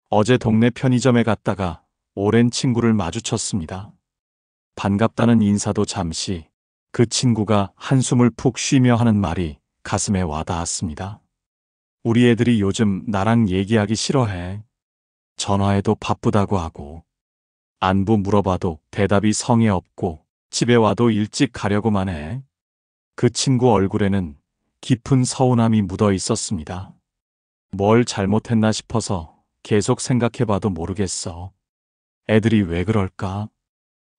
어제 동네 편의점에 갔다가 오랜 친구를 마주쳤습니다. 반갑다는 인사도 잠시, 그 친구가 한숨을 푹 쉬며 하는 말이 가슴에 와닿았습니다. 우리 애들이 요즘 나랑 얘기하기 싫어해. 전화해도 바쁘다고 하고, 안부 물어봐도 대답이 성의 없고, 집에 와도 일찍 가려고만 해. 그 친구 얼굴에는 깊은 서운함이 묻어 있었습니다. 뭘 잘못했나 싶어서 계속 생각해봐도 모르겠어. 애들이 왜 그럴까?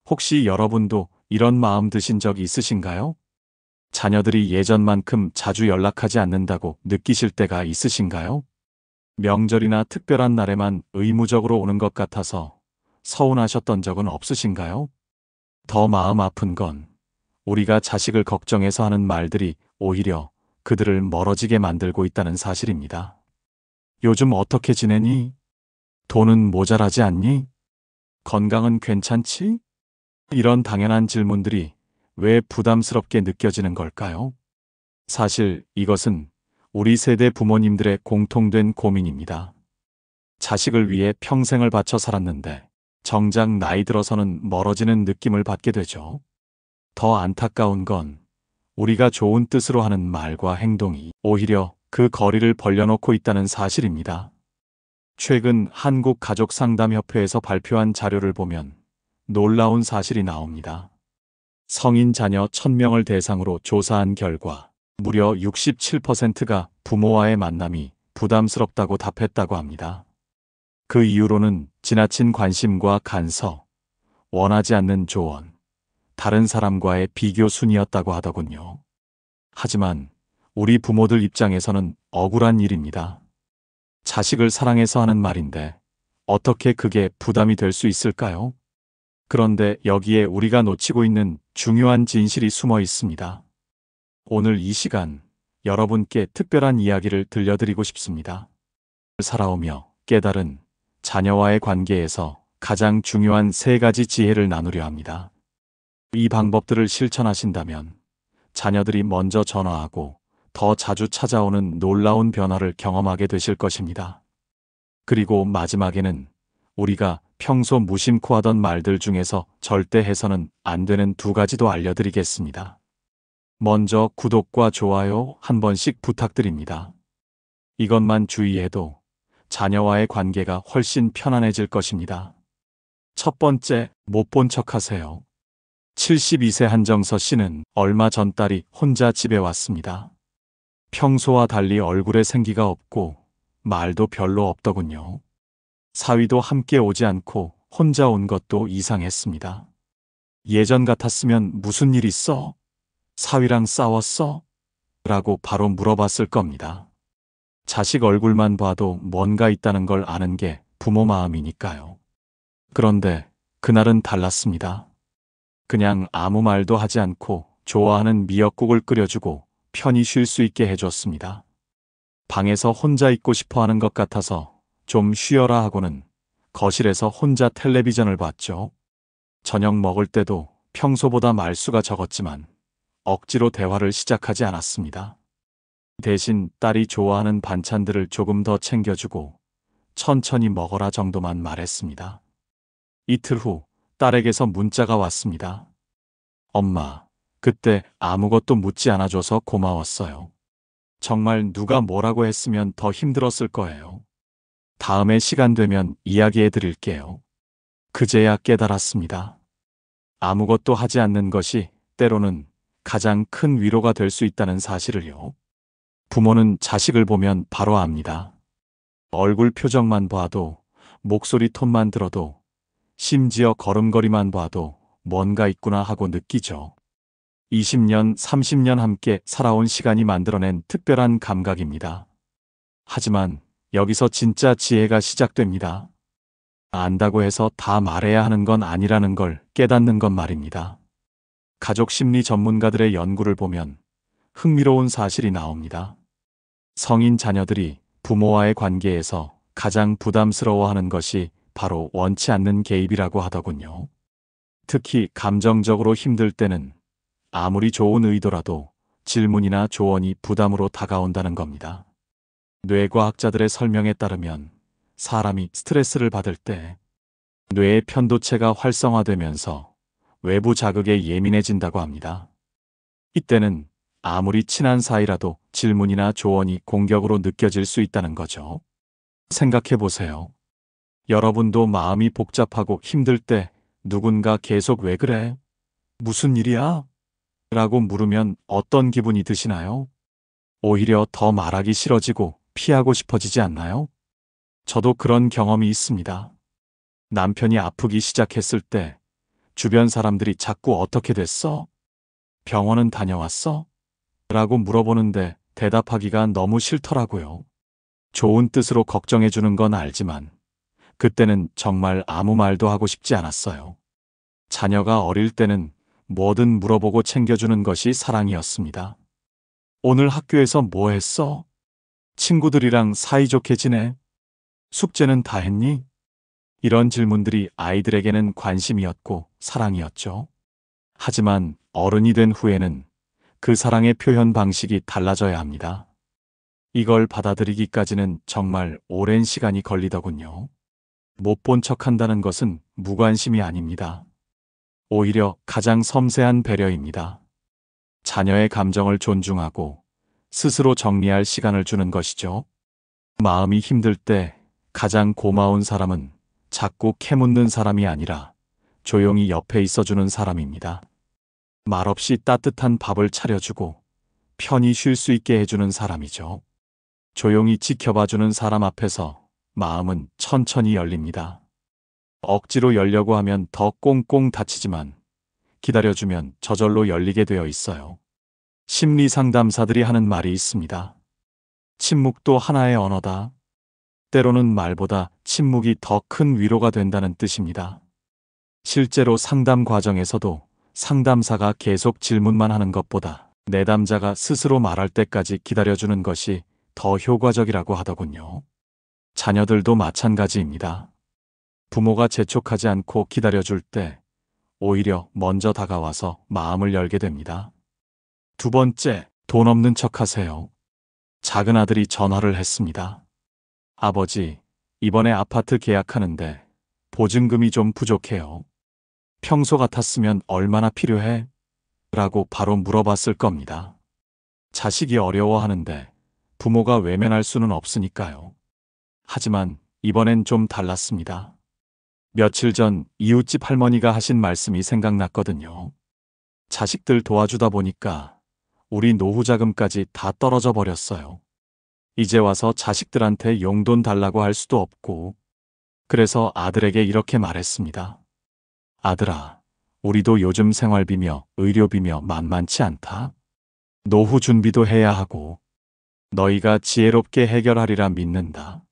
혹시 여러분도 이런 마음 드신 적 있으신가요? 자녀들이 예전만큼 자주 연락하지 않는다고 느끼실 때가 있으신가요? 명절이나 특별한 날에만 의무적으로 오는 것 같아서 서운하셨던 적은 없으신가요? 더 마음 아픈 건 우리가 자식을 걱정해서 하는 말들이 오히려 그들을 멀어지게 만들고 있다는 사실입니다. 요즘 어떻게 지내니? 돈은 모자라지 않니? 건강은 괜찮지? 이런 당연한 질문들이 왜 부담스럽게 느껴지는 걸까요? 사실 이것은 우리 세대 부모님들의 공통된 고민입니다. 자식을 위해 평생을 바쳐 살았는데 정작 나이 들어서는 멀어지는 느낌을 받게 되죠. 더 안타까운 건 우리가 좋은 뜻으로 하는 말과 행동이 오히려 그 거리를 벌려놓고 있다는 사실입니다. 최근 한국가족상담협회에서 발표한 자료를 보면 놀라운 사실이 나옵니다. 성인 자녀 1000명을 대상으로 조사한 결과 무려 67%가 부모와의 만남이 부담스럽다고 답했다고 합니다. 그 이유로는 지나친 관심과 간섭, 원하지 않는 조언, 다른 사람과의 비교 순이었다고 하더군요. 하지만 우리 부모들 입장에서는 억울한 일입니다. 자식을 사랑해서 하는 말인데 어떻게 그게 부담이 될 수 있을까요? 그런데 여기에 우리가 놓치고 있는 중요한 진실이 숨어 있습니다. 오늘 이 시간 여러분께 특별한 이야기를 들려드리고 싶습니다. 살아오며 깨달은 자녀와의 관계에서 가장 중요한 3가지 지혜를 나누려 합니다. 이 방법들을 실천하신다면 자녀들이 먼저 전화하고 더 자주 찾아오는 놀라운 변화를 경험하게 되실 것입니다. 그리고 마지막에는 우리가 평소 무심코 하던 말들 중에서 절대 해서는 안 되는 2가지도 알려드리겠습니다. 먼저 구독과 좋아요 한 번씩 부탁드립니다. 이것만 주의해도 자녀와의 관계가 훨씬 편안해질 것입니다. 첫 번째, 못 본 척 하세요. 72세 한정서 씨는 얼마 전 딸이 혼자 집에 왔습니다. 평소와 달리 얼굴에 생기가 없고 말도 별로 없더군요. 사위도 함께 오지 않고 혼자 온 것도 이상했습니다. 예전 같았으면 무슨 일 있어? 사위랑 싸웠어? 라고 바로 물어봤을 겁니다. 자식 얼굴만 봐도 뭔가 있다는 걸 아는 게 부모 마음이니까요. 그런데 그날은 달랐습니다. 그냥 아무 말도 하지 않고 좋아하는 미역국을 끓여주고 편히 쉴 수 있게 해줬습니다. 방에서 혼자 있고 싶어 하는 것 같아서 좀 쉬어라 하고는 거실에서 혼자 텔레비전을 봤죠. 저녁 먹을 때도 평소보다 말수가 적었지만 억지로 대화를 시작하지 않았습니다. 대신 딸이 좋아하는 반찬들을 조금 더 챙겨주고 천천히 먹어라 정도만 말했습니다. 이틀 후 딸에게서 문자가 왔습니다. 엄마, 그때 아무것도 묻지 않아줘서 고마웠어요. 정말 누가 뭐라고 했으면 더 힘들었을 거예요. 다음에 시간 되면 이야기해 드릴게요. 그제야 깨달았습니다. 아무것도 하지 않는 것이 때로는 가장 큰 위로가 될 수 있다는 사실을요. 부모는 자식을 보면 바로 압니다. 얼굴 표정만 봐도, 목소리 톤만 들어도, 심지어 걸음걸이만 봐도 뭔가 있구나 하고 느끼죠. 20년, 30년 함께 살아온 시간이 만들어낸 특별한 감각입니다. 하지만 여기서 진짜 지혜가 시작됩니다. 안다고 해서 다 말해야 하는 건 아니라는 걸 깨닫는 것 말입니다. 가족 심리 전문가들의 연구를 보면 흥미로운 사실이 나옵니다. 성인 자녀들이 부모와의 관계에서 가장 부담스러워하는 것이 바로 원치 않는 개입이라고 하더군요. 특히 감정적으로 힘들 때는 아무리 좋은 의도라도 질문이나 조언이 부담으로 다가온다는 겁니다. 뇌과학자들의 설명에 따르면 사람이 스트레스를 받을 때 뇌의 편도체가 활성화되면서 외부 자극에 예민해진다고 합니다. 이때는 아무리 친한 사이라도 질문이나 조언이 공격으로 느껴질 수 있다는 거죠. 생각해 보세요. 여러분도 마음이 복잡하고 힘들 때 누군가 계속 왜 그래? 무슨 일이야? 라고 물으면 어떤 기분이 드시나요? 오히려 더 말하기 싫어지고 피하고 싶어지지 않나요? 저도 그런 경험이 있습니다. 남편이 아프기 시작했을 때 주변 사람들이 자꾸 어떻게 됐어? 병원은 다녀왔어? 라고 물어보는데 대답하기가 너무 싫더라고요. 좋은 뜻으로 걱정해 주는 건 알지만 그때는 정말 아무 말도 하고 싶지 않았어요. 자녀가 어릴 때는 뭐든 물어보고 챙겨주는 것이 사랑이었습니다. 오늘 학교에서 뭐 했어? 친구들이랑 사이좋게 지내? 숙제는 다 했니? 이런 질문들이 아이들에게는 관심이었고 사랑이었죠. 하지만 어른이 된 후에는 그 사랑의 표현 방식이 달라져야 합니다. 이걸 받아들이기까지는 정말 오랜 시간이 걸리더군요. 못 본 척한다는 것은 무관심이 아닙니다. 오히려 가장 섬세한 배려입니다. 자녀의 감정을 존중하고 스스로 정리할 시간을 주는 것이죠. 마음이 힘들 때 가장 고마운 사람은 자꾸 캐묻는 사람이 아니라 조용히 옆에 있어주는 사람입니다. 말없이 따뜻한 밥을 차려주고 편히 쉴 수 있게 해주는 사람이죠. 조용히 지켜봐주는 사람 앞에서 마음은 천천히 열립니다. 억지로 열려고 하면 더 꽁꽁 닫히지만 기다려주면 저절로 열리게 되어 있어요. 심리 상담사들이 하는 말이 있습니다. 침묵도 하나의 언어다. 때로는 말보다 침묵이 더 큰 위로가 된다는 뜻입니다. 실제로 상담 과정에서도 상담사가 계속 질문만 하는 것보다 내담자가 스스로 말할 때까지 기다려주는 것이 더 효과적이라고 하더군요. 자녀들도 마찬가지입니다. 부모가 재촉하지 않고 기다려줄 때 오히려 먼저 다가와서 마음을 열게 됩니다. 두 번째, 돈 없는 척 하세요. 작은 아들이 전화를 했습니다. 아버지, 이번에 아파트 계약하는데 보증금이 좀 부족해요. 평소 같았으면 얼마나 필요해? 라고 바로 물어봤을 겁니다. 자식이 어려워하는데 부모가 외면할 수는 없으니까요. 하지만 이번엔 좀 달랐습니다. 며칠 전 이웃집 할머니가 하신 말씀이 생각났거든요. 자식들 도와주다 보니까 우리 노후 자금까지 다 떨어져 버렸어요. 이제 와서 자식들한테 용돈 달라고 할 수도 없고, 그래서 아들에게 이렇게 말했습니다. 아들아, 우리도 요즘 생활비며 의료비며 만만치 않다. 노후 준비도 해야 하고, 너희가 지혜롭게 해결하리라 믿는다.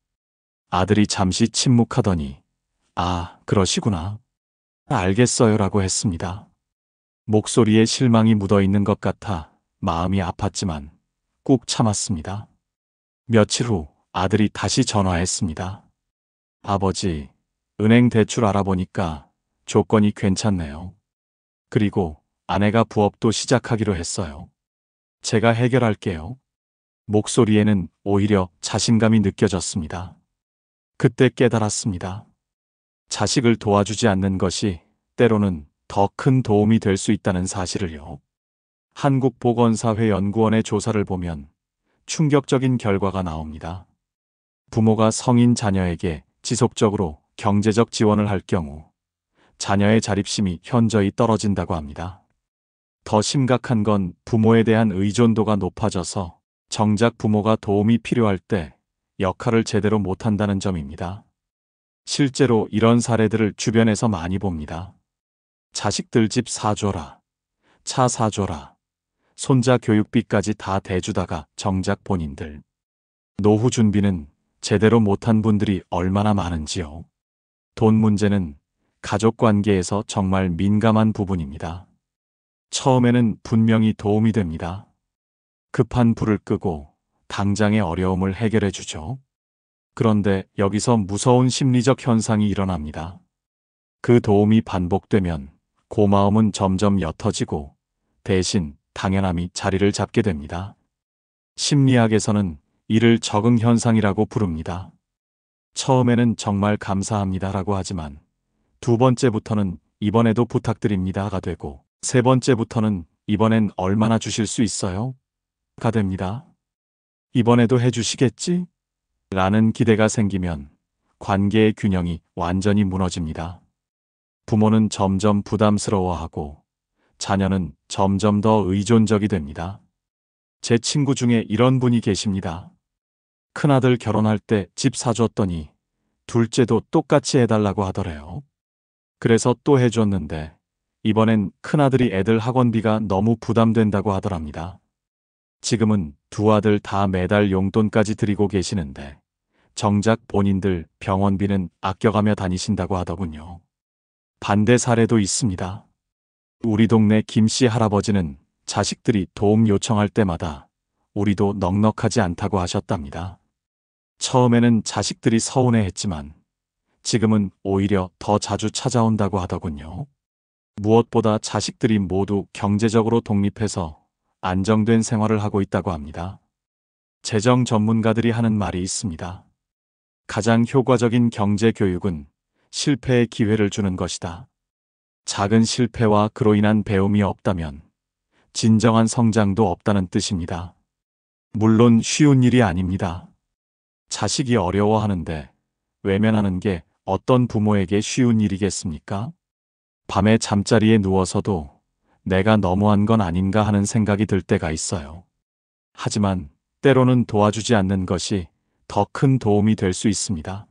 아들이 잠시 침묵하더니, 아, 그러시구나. 알겠어요 라고 했습니다. 목소리에 실망이 묻어 있는 것 같아 마음이 아팠지만 꾹 참았습니다. 며칠 후 아들이 다시 전화했습니다. 아버지, 은행 대출 알아보니까 조건이 괜찮네요. 그리고 아내가 부업도 시작하기로 했어요. 제가 해결할게요. 목소리에는 오히려 자신감이 느껴졌습니다. 그때 깨달았습니다. 자식을 도와주지 않는 것이 때로는 더 큰 도움이 될 수 있다는 사실을요. 한국보건사회연구원의 조사를 보면 충격적인 결과가 나옵니다. 부모가 성인 자녀에게 지속적으로 경제적 지원을 할 경우 자녀의 자립심이 현저히 떨어진다고 합니다. 더 심각한 건 부모에 대한 의존도가 높아져서 정작 부모가 도움이 필요할 때 역할을 제대로 못한다는 점입니다. 실제로 이런 사례들을 주변에서 많이 봅니다. 자식들 집 사줘라, 차 사줘라, 손자 교육비까지 다 대주다가 정작 본인들 노후 준비는 제대로 못한 분들이 얼마나 많은지요. 돈 문제는 가족 관계에서 정말 민감한 부분입니다. 처음에는 분명히 도움이 됩니다. 급한 불을 끄고 당장의 어려움을 해결해 주죠. 그런데 여기서 무서운 심리적 현상이 일어납니다. 그 도움이 반복되면 고마움은 점점 옅어지고 대신 당연함이 자리를 잡게 됩니다. 심리학에서는 이를 적응 현상이라고 부릅니다. 처음에는 정말 감사합니다라고 하지만 두 번째부터는 이번에도 부탁드립니다가 되고 세 번째부터는 이번엔 얼마나 주실 수 있어요? 가 됩니다. 이번에도 해주시겠지? 라는 기대가 생기면 관계의 균형이 완전히 무너집니다. 부모는 점점 부담스러워하고 자녀는 점점 더 의존적이 됩니다. 제 친구 중에 이런 분이 계십니다. 큰아들 결혼할 때 집 사줬더니 둘째도 똑같이 해달라고 하더래요. 그래서 또 해줬는데 이번엔 큰아들이 애들 학원비가 너무 부담된다고 하더랍니다. 지금은 두 아들 다 매달 용돈까지 드리고 계시는데 정작 본인들 병원비는 아껴가며 다니신다고 하더군요. 반대 사례도 있습니다. 우리 동네 김씨 할아버지는 자식들이 도움 요청할 때마다 우리도 넉넉하지 않다고 하셨답니다. 처음에는 자식들이 서운해했지만 지금은 오히려 더 자주 찾아온다고 하더군요. 무엇보다 자식들이 모두 경제적으로 독립해서 안정된 생활을 하고 있다고 합니다. 재정 전문가들이 하는 말이 있습니다. 가장 효과적인 경제 교육은 실패의 기회를 주는 것이다. 작은 실패와 그로 인한 배움이 없다면 진정한 성장도 없다는 뜻입니다. 물론 쉬운 일이 아닙니다. 자식이 어려워하는데 외면하는 게 어떤 부모에게 쉬운 일이겠습니까? 밤에 잠자리에 누워서도 내가 너무한 건 아닌가 하는 생각이 들 때가 있어요. 하지만 때로는 도와주지 않는 것이 더 큰 도움이 될 수 있습니다.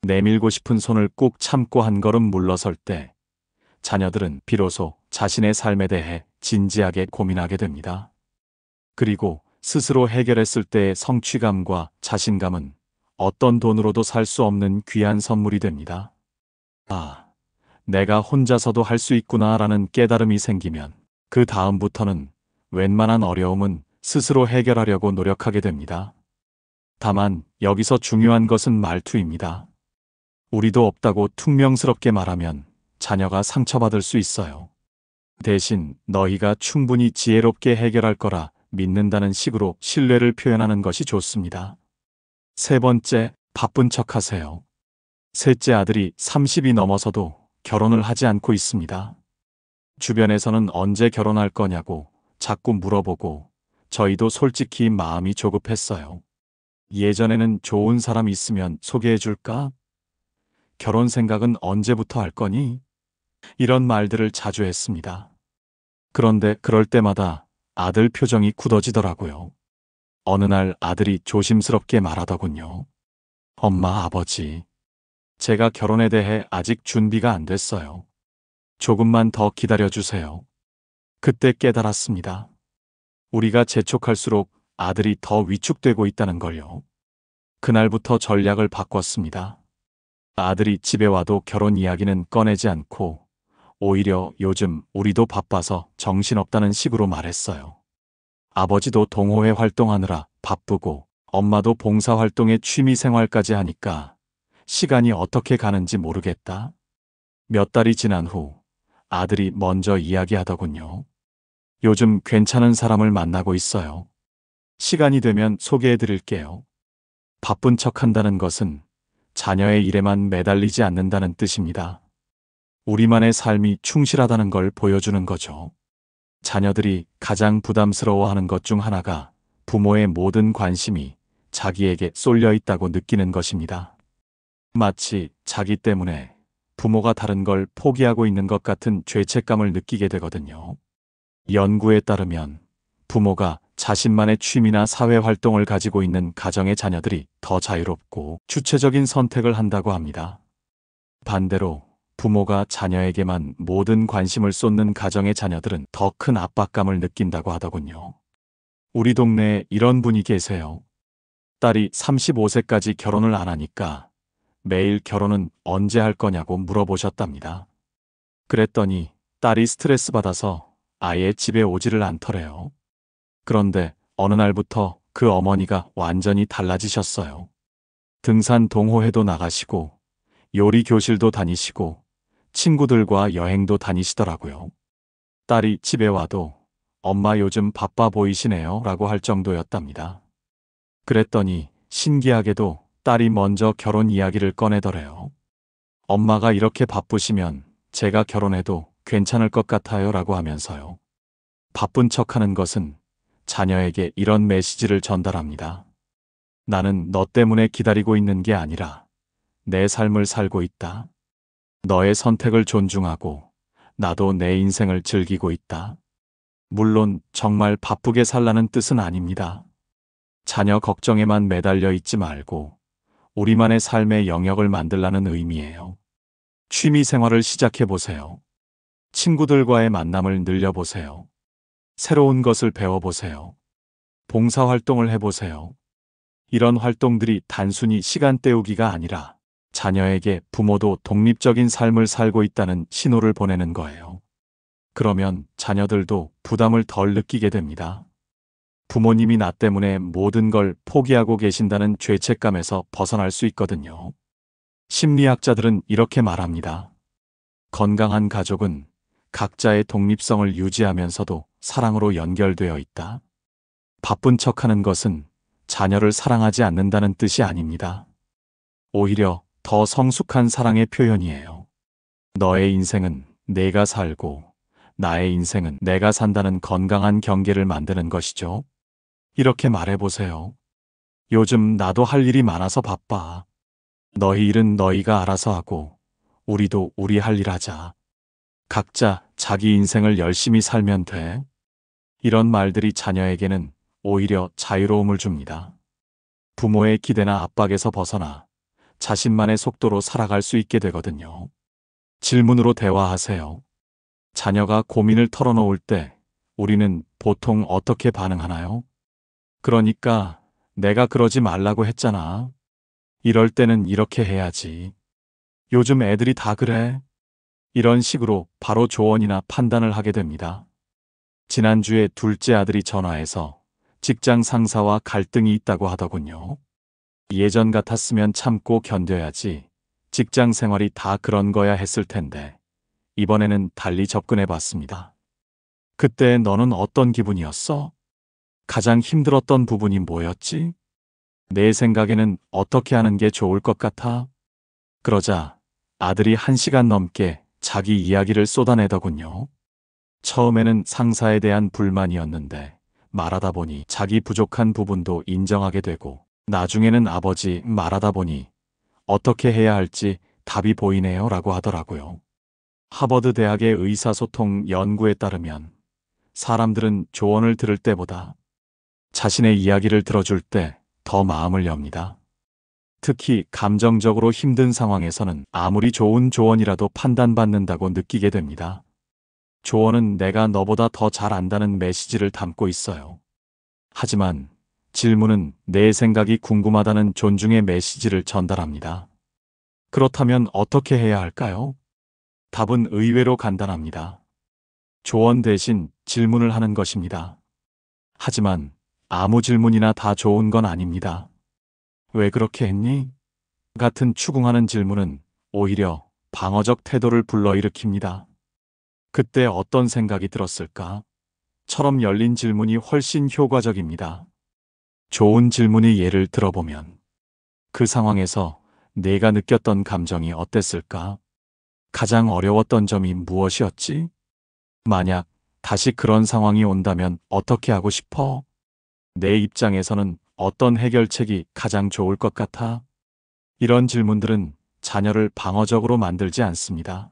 내밀고 싶은 손을 꾹 참고 한 걸음 물러설 때 자녀들은 비로소 자신의 삶에 대해 진지하게 고민하게 됩니다. 그리고 스스로 해결했을 때의 성취감과 자신감은 어떤 돈으로도 살 수 없는 귀한 선물이 됩니다. 아, 내가 혼자서도 할 수 있구나라는 깨달음이 생기면 그 다음부터는 웬만한 어려움은 스스로 해결하려고 노력하게 됩니다. 다만 여기서 중요한 것은 말투입니다. 우리도 없다고 퉁명스럽게 말하면 자녀가 상처받을 수 있어요. 대신 너희가 충분히 지혜롭게 해결할 거라 믿는다는 식으로 신뢰를 표현하는 것이 좋습니다. 세 번째, 바쁜 척 하세요. 셋째 아들이 30이 넘어서도 결혼을 하지 않고 있습니다. 주변에서는 언제 결혼할 거냐고 자꾸 물어보고 저희도 솔직히 마음이 조급했어요. 예전에는 좋은 사람 있으면 소개해 줄까? 결혼 생각은 언제부터 할 거니? 이런 말들을 자주 했습니다. 그런데 그럴 때마다 아들 표정이 굳어지더라고요. 어느 날 아들이 조심스럽게 말하더군요. 엄마, 아버지, 제가 결혼에 대해 아직 준비가 안 됐어요. 조금만 더 기다려주세요. 그때 깨달았습니다. 우리가 재촉할수록 아들이 더 위축되고 있다는 걸요. 그날부터 전략을 바꿨습니다. 아들이 집에 와도 결혼 이야기는 꺼내지 않고 오히려 요즘 우리도 바빠서 정신없다는 식으로 말했어요. 아버지도 동호회 활동하느라 바쁘고 엄마도 봉사활동에 취미생활까지 하니까 시간이 어떻게 가는지 모르겠다. 몇 달이 지난 후 아들이 먼저 이야기하더군요. 요즘 괜찮은 사람을 만나고 있어요. 시간이 되면 소개해 드릴게요. 바쁜 척 한다는 것은 자녀의 일에만 매달리지 않는다는 뜻입니다. 우리만의 삶이 충실하다는 걸 보여주는 거죠. 자녀들이 가장 부담스러워하는 것 중 하나가 부모의 모든 관심이 자기에게 쏠려 있다고 느끼는 것입니다. 마치 자기 때문에 부모가 다른 걸 포기하고 있는 것 같은 죄책감을 느끼게 되거든요. 연구에 따르면 부모가 자신만의 취미나 사회활동을 가지고 있는 가정의 자녀들이 더 자유롭고 주체적인 선택을 한다고 합니다. 반대로 부모가 자녀에게만 모든 관심을 쏟는 가정의 자녀들은 더 큰 압박감을 느낀다고 하더군요. 우리 동네에 이런 분이 계세요. 딸이 35세까지 결혼을 안 하니까 매일 결혼은 언제 할 거냐고 물어보셨답니다. 그랬더니 딸이 스트레스 받아서 아예 집에 오지를 않더래요. 그런데 어느 날부터 그 어머니가 완전히 달라지셨어요. 등산 동호회도 나가시고 요리 교실도 다니시고 친구들과 여행도 다니시더라고요. 딸이 집에 와도 엄마 요즘 바빠 보이시네요 라고 할 정도였답니다. 그랬더니 신기하게도 딸이 먼저 결혼 이야기를 꺼내더래요. 엄마가 이렇게 바쁘시면 제가 결혼해도 괜찮을 것 같아요 라고 하면서요. 바쁜 척하는 것은 자녀에게 이런 메시지를 전달합니다. 나는 너 때문에 기다리고 있는 게 아니라 내 삶을 살고 있다. 너의 선택을 존중하고 나도 내 인생을 즐기고 있다. 물론 정말 바쁘게 살라는 뜻은 아닙니다. 자녀 걱정에만 매달려 있지 말고 우리만의 삶의 영역을 만들라는 의미예요. 취미 생활을 시작해 보세요. 친구들과의 만남을 늘려보세요. 새로운 것을 배워보세요. 봉사활동을 해보세요. 이런 활동들이 단순히 시간 때우기가 아니라 자녀에게 부모도 독립적인 삶을 살고 있다는 신호를 보내는 거예요. 그러면 자녀들도 부담을 덜 느끼게 됩니다. 부모님이 나 때문에 모든 걸 포기하고 계신다는 죄책감에서 벗어날 수 있거든요. 심리학자들은 이렇게 말합니다. 건강한 가족은 각자의 독립성을 유지하면서도 사랑으로 연결되어 있다. 바쁜 척하는 것은 자녀를 사랑하지 않는다는 뜻이 아닙니다. 오히려 더 성숙한 사랑의 표현이에요. 너의 인생은 내가 살고 나의 인생은 내가 산다는 건강한 경계를 만드는 것이죠. 이렇게 말해보세요. 요즘 나도 할 일이 많아서 바빠. 너희 일은 너희가 알아서 하고 우리도 우리 할 일 하자. 각자 자기 인생을 열심히 살면 돼. 이런 말들이 자녀에게는 오히려 자유로움을 줍니다. 부모의 기대나 압박에서 벗어나 자신만의 속도로 살아갈 수 있게 되거든요. 질문으로 대화하세요. 자녀가 고민을 털어놓을 때 우리는 보통 어떻게 반응하나요? 그러니까 내가 그러지 말라고 했잖아. 이럴 때는 이렇게 해야지. 요즘 애들이 다 그래. 이런 식으로 바로 조언이나 판단을 하게 됩니다. 지난주에 둘째 아들이 전화해서 직장 상사와 갈등이 있다고 하더군요. 예전 같았으면 참고 견뎌야지. 직장 생활이 다 그런 거야 했을 텐데 이번에는 달리 접근해 봤습니다. 그때 너는 어떤 기분이었어? 가장 힘들었던 부분이 뭐였지? 내 생각에는 어떻게 하는 게 좋을 것 같아? 그러자 아들이 1시간 넘게 자기 이야기를 쏟아내더군요. 처음에는 상사에 대한 불만이었는데 말하다 보니 자기 부족한 부분도 인정하게 되고 나중에는 아버지 말하다 보니 어떻게 해야 할지 답이 보이네요 라고 하더라고요. 하버드 대학의 의사소통 연구에 따르면 사람들은 조언을 들을 때보다 자신의 이야기를 들어줄 때 더 마음을 엽니다. 특히 감정적으로 힘든 상황에서는 아무리 좋은 조언이라도 판단받는다고 느끼게 됩니다. 조언은 내가 너보다 더 잘 안다는 메시지를 담고 있어요. 하지만 질문은 내 생각이 궁금하다는 존중의 메시지를 전달합니다. 그렇다면 어떻게 해야 할까요? 답은 의외로 간단합니다. 조언 대신 질문을 하는 것입니다. 하지만 아무 질문이나 다 좋은 건 아닙니다. 왜 그렇게 했니? 같은 추궁하는 질문은 오히려 방어적 태도를 불러일으킵니다. 그때 어떤 생각이 들었을까? 처럼 열린 질문이 훨씬 효과적입니다. 좋은 질문의 예를 들어보면 그 상황에서 내가 느꼈던 감정이 어땠을까? 가장 어려웠던 점이 무엇이었지? 만약 다시 그런 상황이 온다면 어떻게 하고 싶어? 내 입장에서는 어떤 해결책이 가장 좋을 것 같아? 이런 질문들은 자녀를 방어적으로 만들지 않습니다.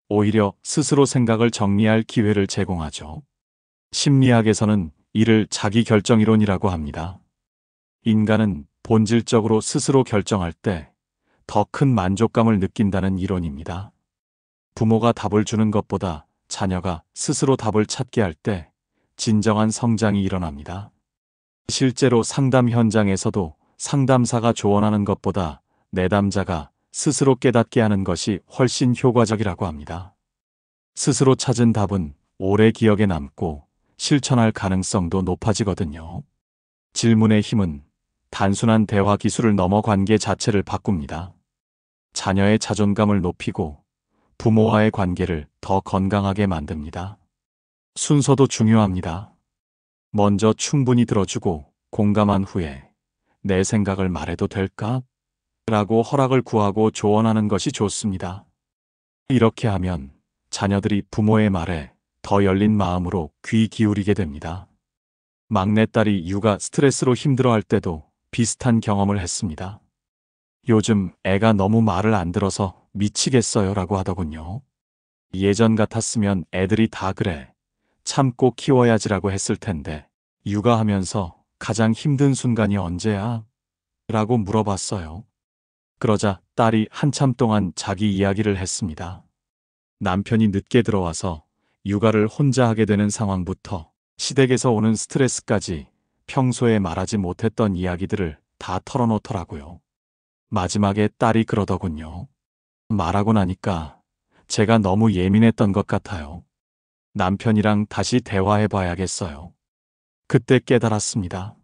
오히려 스스로 생각을 정리할 기회를 제공하죠. 심리학에서는 이를 자기결정이론이라고 합니다. 인간은 본질적으로 스스로 결정할 때 더 큰 만족감을 느낀다는 이론입니다. 부모가 답을 주는 것보다 자녀가 스스로 답을 찾게 할 때 진정한 성장이 일어납니다. 실제로 상담 현장에서도 상담사가 조언하는 것보다 내담자가 스스로 깨닫게 하는 것이 훨씬 효과적이라고 합니다. 스스로 찾은 답은 오래 기억에 남고 실천할 가능성도 높아지거든요. 질문의 힘은 단순한 대화 기술을 넘어 관계 자체를 바꿉니다. 자녀의 자존감을 높이고 부모와의 관계를 더 건강하게 만듭니다. 순서도 중요합니다. 먼저 충분히 들어주고 공감한 후에 내 생각을 말해도 될까? 라고 허락을 구하고 조언하는 것이 좋습니다. 이렇게 하면 자녀들이 부모의 말에 더 열린 마음으로 귀 기울이게 됩니다. 막내딸이 육아 스트레스로 힘들어할 때도 비슷한 경험을 했습니다. 요즘 애가 너무 말을 안 들어서 미치겠어요 라고 하더군요. 예전 같았으면 애들이 다 그래, 참고 키워야지라고 했을 텐데 육아하면서 가장 힘든 순간이 언제야? 라고 물어봤어요. 그러자 딸이 한참 동안 자기 이야기를 했습니다. 남편이 늦게 들어와서 육아를 혼자 하게 되는 상황부터 시댁에서 오는 스트레스까지 평소에 말하지 못했던 이야기들을 다 털어놓더라고요. 마지막에 딸이 그러더군요. 말하고 나니까 제가 너무 예민했던 것 같아요. 남편이랑 다시 대화해봐야겠어요. 그때 깨달았습니다.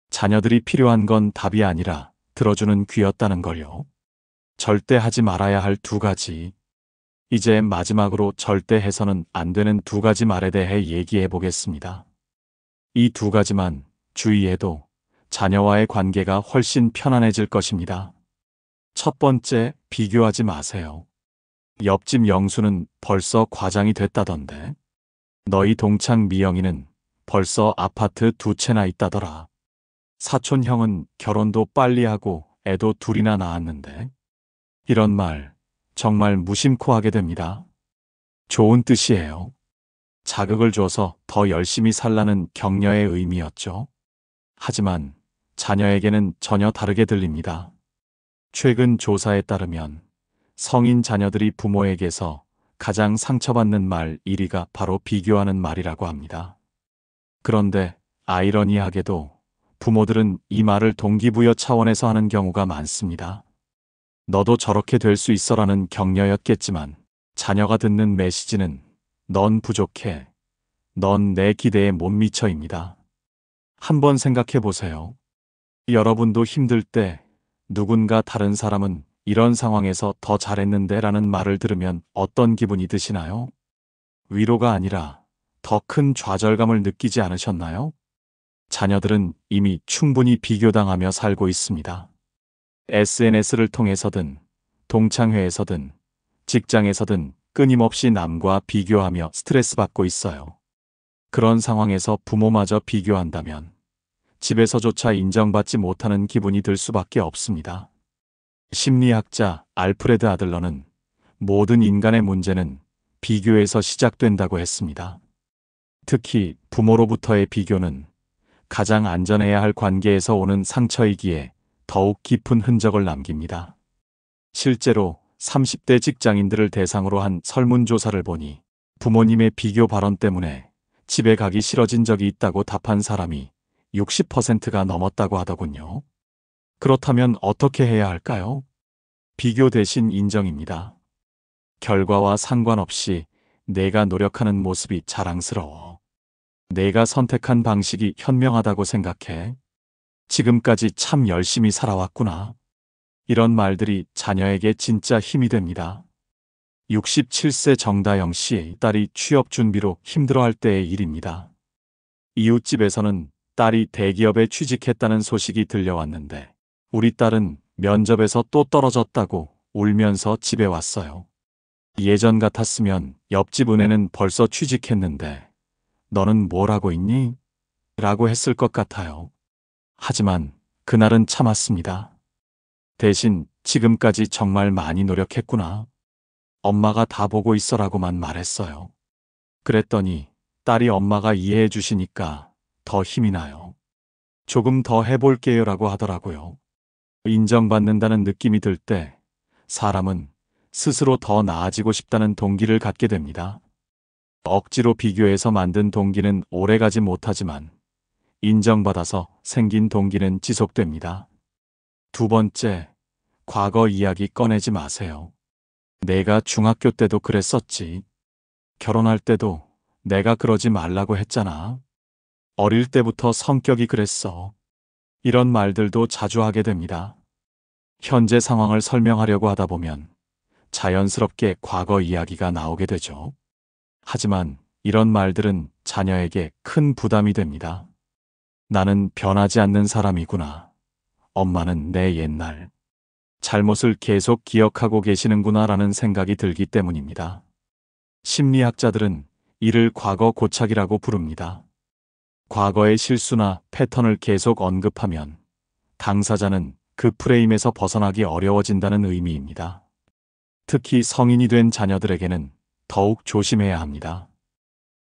자녀들이 필요한 건 답이 아니라 들어주는 귀였다는 걸요. 절대 하지 말아야 할 두 가지. 이제 마지막으로 절대 해서는 안 되는 두 가지 말에 대해 얘기해 보겠습니다. 이 두 가지만 주의해도 자녀와의 관계가 훨씬 편안해질 것입니다. 첫 번째, 비교하지 마세요. 옆집 영수는 벌써 과장이 됐다던데. 너희 동창 미영이는 벌써 아파트 2채나 있다더라. 사촌 형은 결혼도 빨리 하고 애도 2이나 낳았는데. 이런 말 정말 무심코 하게 됩니다. 좋은 뜻이에요. 자극을 줘서 더 열심히 살라는 격려의 의미였죠. 하지만 자녀에게는 전혀 다르게 들립니다. 최근 조사에 따르면 성인 자녀들이 부모에게서 가장 상처받는 말 1위가 바로 비교하는 말이라고 합니다. 그런데 아이러니하게도 부모들은 이 말을 동기부여 차원에서 하는 경우가 많습니다. 너도 저렇게 될 수 있어라는 격려였겠지만 자녀가 듣는 메시지는 넌 부족해. 넌 내 기대에 못 미쳐입니다. 한번 생각해 보세요. 여러분도 힘들 때 누군가 다른 사람은 이런 상황에서 더 잘했는데 라는 말을 들으면 어떤 기분이 드시나요? 위로가 아니라 더 큰 좌절감을 느끼지 않으셨나요? 자녀들은 이미 충분히 비교당하며 살고 있습니다. SNS를 통해서든 동창회에서든 직장에서든 끊임없이 남과 비교하며 스트레스 받고 있어요. 그런 상황에서 부모마저 비교한다면 집에서조차 인정받지 못하는 기분이 들 수밖에 없습니다. 심리학자 알프레드 아들러는 모든 인간의 문제는 비교에서 시작된다고 했습니다. 특히 부모로부터의 비교는 가장 안전해야 할 관계에서 오는 상처이기에 더욱 깊은 흔적을 남깁니다. 실제로 30대 직장인들을 대상으로 한 설문조사를 보니 부모님의 비교 발언 때문에 집에 가기 싫어진 적이 있다고 답한 사람이 60%가 넘었다고 하더군요. 그렇다면 어떻게 해야 할까요? 비교 대신 인정입니다. 결과와 상관없이 내가 노력하는 모습이 자랑스러워. 내가 선택한 방식이 현명하다고 생각해. 지금까지 참 열심히 살아왔구나. 이런 말들이 자녀에게 진짜 힘이 됩니다. 67세 정다영 씨의 딸이 취업 준비로 힘들어할 때의 일입니다. 이웃집에서는 딸이 대기업에 취직했다는 소식이 들려왔는데 우리 딸은 면접에서 또 떨어졌다고 울면서 집에 왔어요. 예전 같았으면 옆집 은혜는 벌써 취직했는데 너는 뭘 하고 있니? 라고 했을 것 같아요. 하지만 그날은 참았습니다. 대신 지금까지 정말 많이 노력했구나. 엄마가 다 보고 있어라고만 말했어요. 그랬더니 딸이 엄마가 이해해 주시니까 더 힘이 나요. 조금 더 해볼게요 라고 하더라고요. 인정받는다는 느낌이 들 때 사람은 스스로 더 나아지고 싶다는 동기를 갖게 됩니다. 억지로 비교해서 만든 동기는 오래가지 못하지만 인정받아서 생긴 동기는 지속됩니다. 두 번째, 과거 이야기 꺼내지 마세요. 내가 중학교 때도 그랬었지. 결혼할 때도 내가 그러지 말라고 했잖아. 어릴 때부터 성격이 그랬어. 이런 말들도 자주 하게 됩니다. 현재 상황을 설명하려고 하다 보면 자연스럽게 과거 이야기가 나오게 되죠. 하지만 이런 말들은 자녀에게 큰 부담이 됩니다. 나는 변하지 않는 사람이구나. 엄마는 내 옛날 잘못을 계속 기억하고 계시는구나라는 생각이 들기 때문입니다. 심리학자들은 이를 과거 고착이라고 부릅니다. 과거의 실수나 패턴을 계속 언급하면 당사자는 그 프레임에서 벗어나기 어려워진다는 의미입니다. 특히 성인이 된 자녀들에게는 더욱 조심해야 합니다.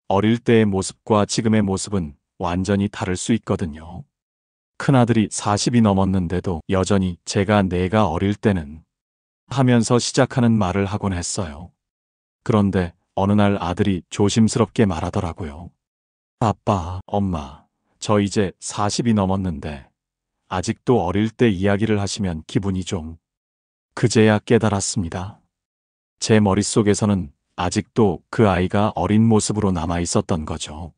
어릴 때의 모습과 지금의 모습은 완전히 다를 수 있거든요. 큰아들이 40이 넘었는데도 여전히 내가 어릴 때는 하면서 시작하는 말을 하곤 했어요. 그런데 어느 날 아들이 조심스럽게 말하더라고요. 아빠, 엄마, 저 이제 40이 넘었는데 아직도 어릴 때 이야기를 하시면 기분이 좀... 그제야 깨달았습니다. 제 머릿속에서는 아직도 그 아이가 어린 모습으로 남아 있었던 거죠.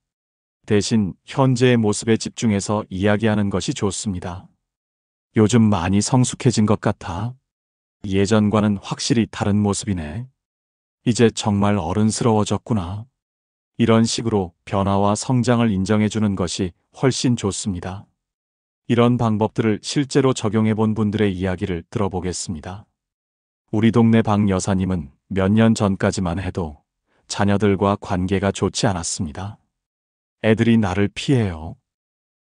대신 현재의 모습에 집중해서 이야기하는 것이 좋습니다. 요즘 많이 성숙해진 것 같아. 예전과는 확실히 다른 모습이네. 이제 정말 어른스러워졌구나. 이런 식으로 변화와 성장을 인정해주는 것이 훨씬 좋습니다. 이런 방법들을 실제로 적용해 본 분들의 이야기를 들어보겠습니다. 우리 동네 박 여사님은 몇 년 전까지만 해도 자녀들과 관계가 좋지 않았습니다. 애들이 나를 피해요.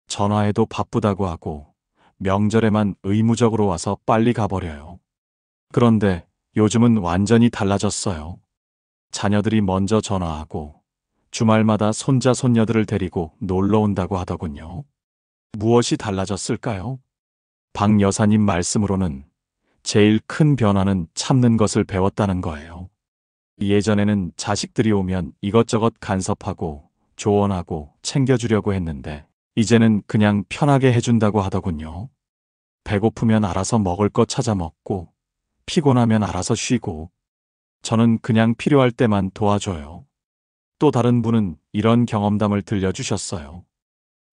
전화해도 바쁘다고 하고 명절에만 의무적으로 와서 빨리 가버려요. 그런데 요즘은 완전히 달라졌어요. 자녀들이 먼저 전화하고 주말마다 손자 손녀들을 데리고 놀러 온다고 하더군요. 무엇이 달라졌을까요? 박 여사님 말씀으로는 제일 큰 변화는 참는 것을 배웠다는 거예요. 예전에는 자식들이 오면 이것저것 간섭하고 조언하고 챙겨주려고 했는데 이제는 그냥 편하게 해준다고 하더군요. 배고프면 알아서 먹을 거 찾아 먹고 피곤하면 알아서 쉬고 저는 그냥 필요할 때만 도와줘요. 또 다른 분은 이런 경험담을 들려주셨어요.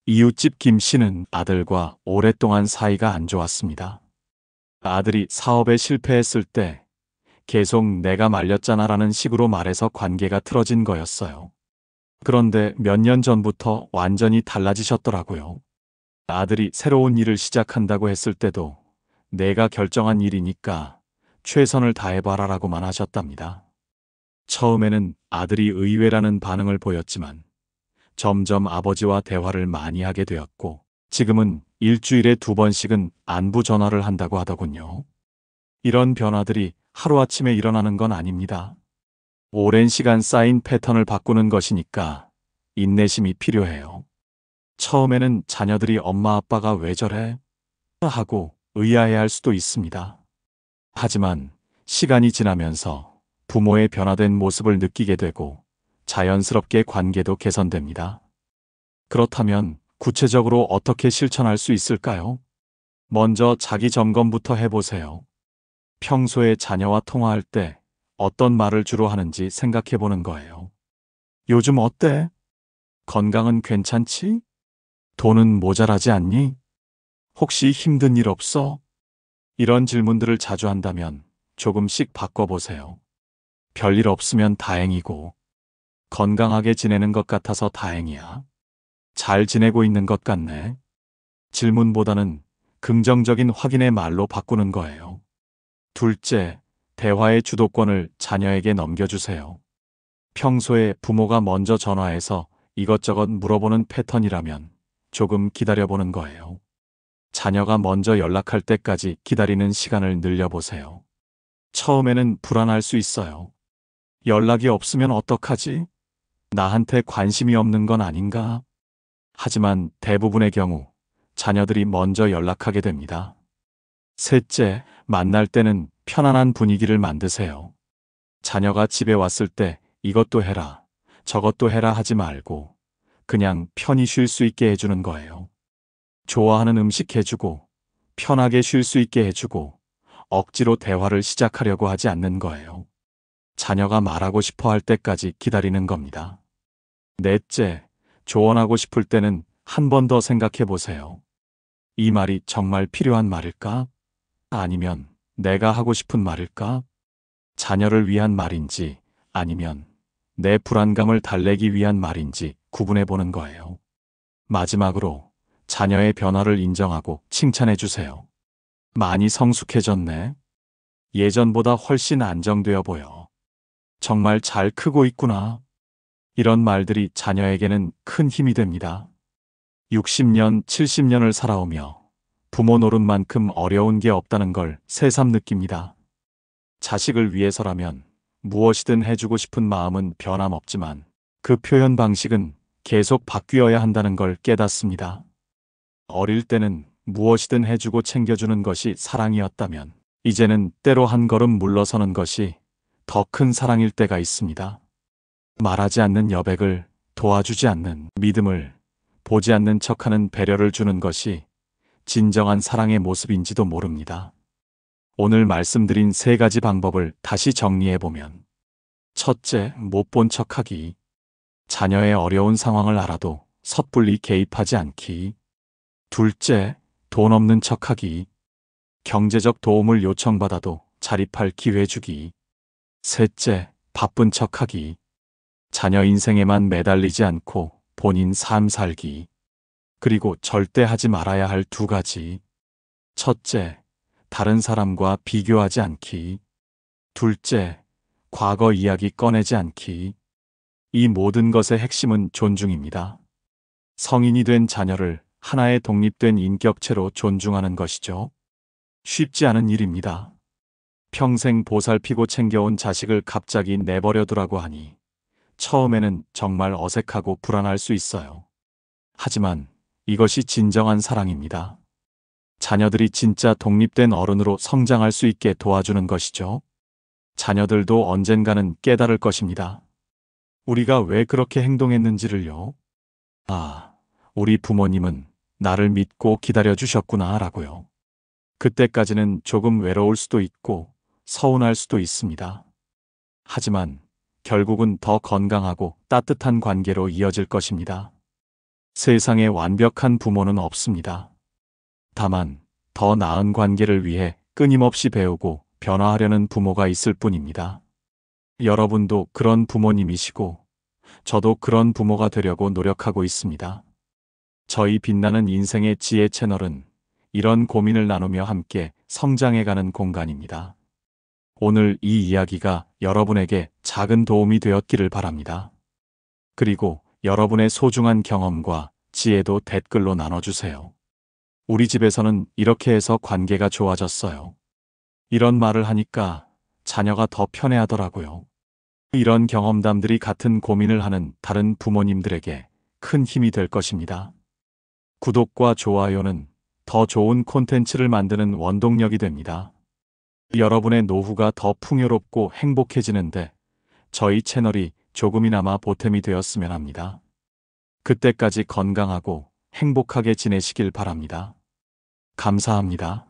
이웃집 김 씨는 아들과 오랫동안 사이가 안 좋았습니다. 아들이 사업에 실패했을 때 계속 내가 말렸잖아라는 식으로 말해서 관계가 틀어진 거였어요. 그런데 몇 년 전부터 완전히 달라지셨더라고요. 아들이 새로운 일을 시작한다고 했을 때도 내가 결정한 일이니까 최선을 다해봐라라고만 하셨답니다. 처음에는 아들이 의외라는 반응을 보였지만 점점 아버지와 대화를 많이 하게 되었고 지금은 일주일에 2번씩은 안부 전화를 한다고 하더군요. 이런 변화들이 하루아침에 일어나는 건 아닙니다. 오랜 시간 쌓인 패턴을 바꾸는 것이니까 인내심이 필요해요. 처음에는 자녀들이 엄마 아빠가 왜 저래? 하고 의아해할 수도 있습니다. 하지만 시간이 지나면서 부모의 변화된 모습을 느끼게 되고 자연스럽게 관계도 개선됩니다. 그렇다면 구체적으로 어떻게 실천할 수 있을까요? 먼저 자기 점검부터 해보세요. 평소에 자녀와 통화할 때 어떤 말을 주로 하는지 생각해 보는 거예요. 요즘 어때? 건강은 괜찮지? 돈은 모자라지 않니? 혹시 힘든 일 없어? 이런 질문들을 자주 한다면 조금씩 바꿔보세요. 별일 없으면 다행이고, 건강하게 지내는 것 같아서 다행이야. 잘 지내고 있는 것 같네. 질문보다는 긍정적인 확인의 말로 바꾸는 거예요. 둘째, 대화의 주도권을 자녀에게 넘겨주세요. 평소에 부모가 먼저 전화해서 이것저것 물어보는 패턴이라면 조금 기다려보는 거예요. 자녀가 먼저 연락할 때까지 기다리는 시간을 늘려보세요. 처음에는 불안할 수 있어요. 연락이 없으면 어떡하지? 나한테 관심이 없는 건 아닌가? 하지만 대부분의 경우 자녀들이 먼저 연락하게 됩니다. 셋째, 만날 때는 편안한 분위기를 만드세요. 자녀가 집에 왔을 때 이것도 해라, 저것도 해라 하지 말고 그냥 편히 쉴 수 있게 해주는 거예요. 좋아하는 음식 해주고 편하게 쉴 수 있게 해주고 억지로 대화를 시작하려고 하지 않는 거예요. 자녀가 말하고 싶어 할 때까지 기다리는 겁니다. 넷째, 조언하고 싶을 때는 한 번 더 생각해 보세요. 이 말이 정말 필요한 말일까? 아니면 내가 하고 싶은 말일까? 자녀를 위한 말인지 아니면 내 불안감을 달래기 위한 말인지 구분해 보는 거예요. 마지막으로 자녀의 변화를 인정하고 칭찬해 주세요. 많이 성숙해졌네. 예전보다 훨씬 안정되어 보여. 정말 잘 크고 있구나. 이런 말들이 자녀에게는 큰 힘이 됩니다. 60년, 70년을 살아오며 부모 노릇만큼 어려운 게 없다는 걸 새삼 느낍니다. 자식을 위해서라면 무엇이든 해주고 싶은 마음은 변함없지만 그 표현 방식은 계속 바뀌어야 한다는 걸 깨닫습니다. 어릴 때는 무엇이든 해주고 챙겨주는 것이 사랑이었다면 이제는 때로 한 걸음 물러서는 것이 더 큰 사랑일 때가 있습니다. 말하지 않는 여백을, 도와주지 않는 믿음을, 보지 않는 척하는 배려를 주는 것이 진정한 사랑의 모습인지도 모릅니다. 오늘 말씀드린 3가지 방법을 다시 정리해보면 첫째, 못 본 척하기. 자녀의 어려운 상황을 알아도 섣불리 개입하지 않기. 둘째, 돈 없는 척하기. 경제적 도움을 요청받아도 자립할 기회 주기. 셋째, 바쁜 척하기. 자녀 인생에만 매달리지 않고 본인 삶 살기. 그리고 절대 하지 말아야 할 2가지. 첫째, 다른 사람과 비교하지 않기. 둘째, 과거 이야기 꺼내지 않기. 이 모든 것의 핵심은 존중입니다. 성인이 된 자녀를 하나의 독립된 인격체로 존중하는 것이죠. 쉽지 않은 일입니다. 평생 보살피고 챙겨온 자식을 갑자기 내버려 두라고 하니 처음에는 정말 어색하고 불안할 수 있어요. 하지만 이것이 진정한 사랑입니다. 자녀들이 진짜 독립된 어른으로 성장할 수 있게 도와주는 것이죠. 자녀들도 언젠가는 깨달을 것입니다. 우리가 왜 그렇게 행동했는지를요. 아, 우리 부모님은 나를 믿고 기다려주셨구나 라고요. 그때까지는 조금 외로울 수도 있고 서운할 수도 있습니다. 하지만 결국은 더 건강하고 따뜻한 관계로 이어질 것입니다. 세상에 완벽한 부모는 없습니다. 다만 더 나은 관계를 위해 끊임없이 배우고 변화하려는 부모가 있을 뿐입니다. 여러분도 그런 부모님이시고 저도 그런 부모가 되려고 노력하고 있습니다. 저희 빛나는 인생의 지혜 채널은 이런 고민을 나누며 함께 성장해가는 공간입니다. 오늘 이 이야기가 여러분에게 작은 도움이 되었기를 바랍니다. 그리고 여러분의 소중한 경험과 지혜도 댓글로 나눠주세요. 우리 집에서는 이렇게 해서 관계가 좋아졌어요. 이런 말을 하니까 자녀가 더 편해하더라고요. 이런 경험담들이 같은 고민을 하는 다른 부모님들에게 큰 힘이 될 것입니다. 구독과 좋아요는 더 좋은 콘텐츠를 만드는 원동력이 됩니다. 여러분의 노후가 더 풍요롭고 행복해지는데 저희 채널이 조금이나마 보탬이 되었으면 합니다. 그때까지 건강하고 행복하게 지내시길 바랍니다. 감사합니다.